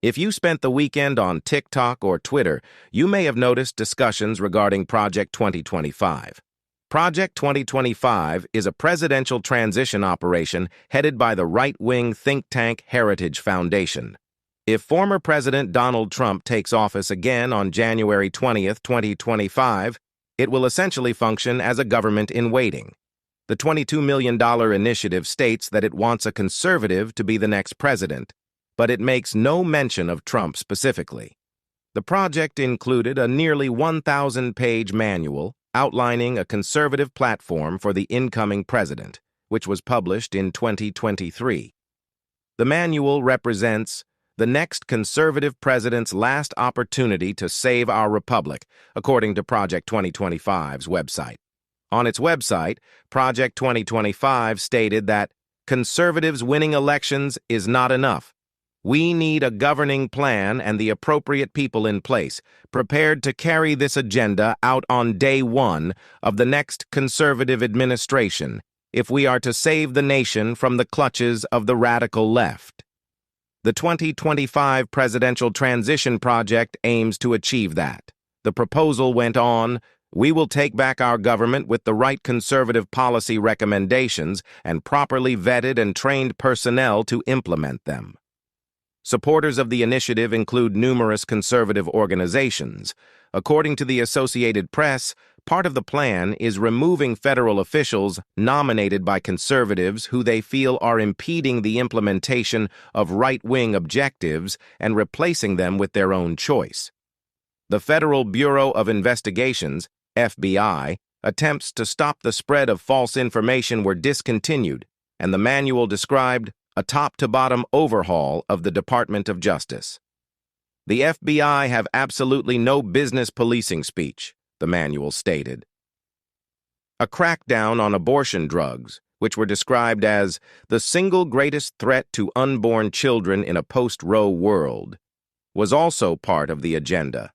If you spent the weekend on TikTok or Twitter, you may have noticed discussions regarding Project 2025. Project 2025 is a presidential transition operation headed by the right-wing think tank Heritage Foundation. If former President Donald Trump takes office again on January 20th, 2025, it will essentially function as a government in waiting. The $22 million initiative states that it wants a conservative to be the next president, but it makes no mention of Trump specifically. The project included a nearly 1,000-page manual outlining a conservative platform for the incoming president, which was published in 2023. The manual represents the next conservative president's last opportunity to save our republic, according to Project 2025's website. On its website, Project 2025 stated that conservatives winning elections is not enough. We need a governing plan and the appropriate people in place, prepared to carry this agenda out on day one of the next conservative administration, if we are to save the nation from the clutches of the radical left. The 2025 Presidential Transition Project aims to achieve that. The proposal went on, "We will take back our government with the right conservative policy recommendations and properly vetted and trained personnel to implement them." Supporters of the initiative include numerous conservative organizations. According to the Associated Press, part of the plan is removing federal officials nominated by conservatives who they feel are impeding the implementation of right-wing objectives and replacing them with their own choice. The Federal Bureau of Investigations, FBI, attempts to stop the spread of false information were discontinued, and the manual described a top-to-bottom overhaul of the Department of Justice. The FBI have absolutely no business policing speech, the manual stated. A crackdown on abortion drugs, which were described as the single greatest threat to unborn children in a post-Roe world, was also part of the agenda.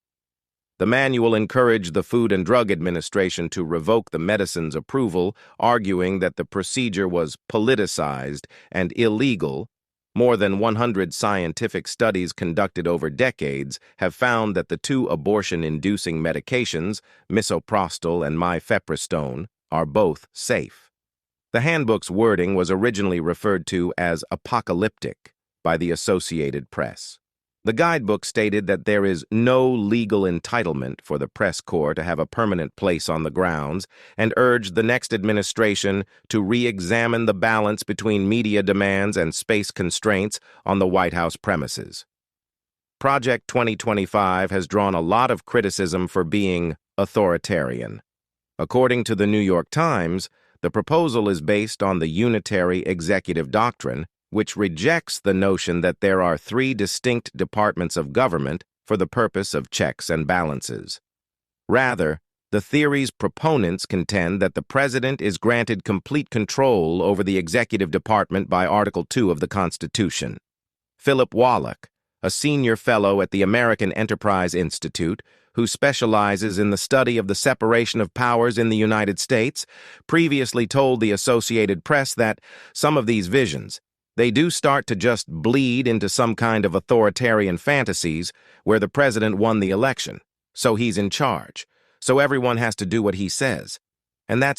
The manual encouraged the Food and Drug Administration to revoke the medicine's approval, arguing that the procedure was politicized and illegal. More than 100 scientific studies conducted over decades have found that the two abortion-inducing medications, misoprostol and mifepristone, are both safe. The handbook's wording was originally referred to as apocalyptic by the Associated Press. The guidebook stated that there is no legal entitlement for the press corps to have a permanent place on the grounds and urged the next administration to re-examine the balance between media demands and space constraints on the White House premises. Project 2025 has drawn a lot of criticism for being authoritarian. According to the New York Times, the proposal is based on the unitary executive doctrine, which rejects the notion that there are three distinct departments of government for the purpose of checks and balances. Rather, the theory's proponents contend that the president is granted complete control over the executive department by Article 2 of the Constitution. Philip Wallach, a senior fellow at the American Enterprise Institute, who specializes in the study of the separation of powers in the United States, previously told the Associated Press that some of these visions, they do start to just bleed into some kind of authoritarian fantasies where the president won the election, so he's in charge, so everyone has to do what he says. And that's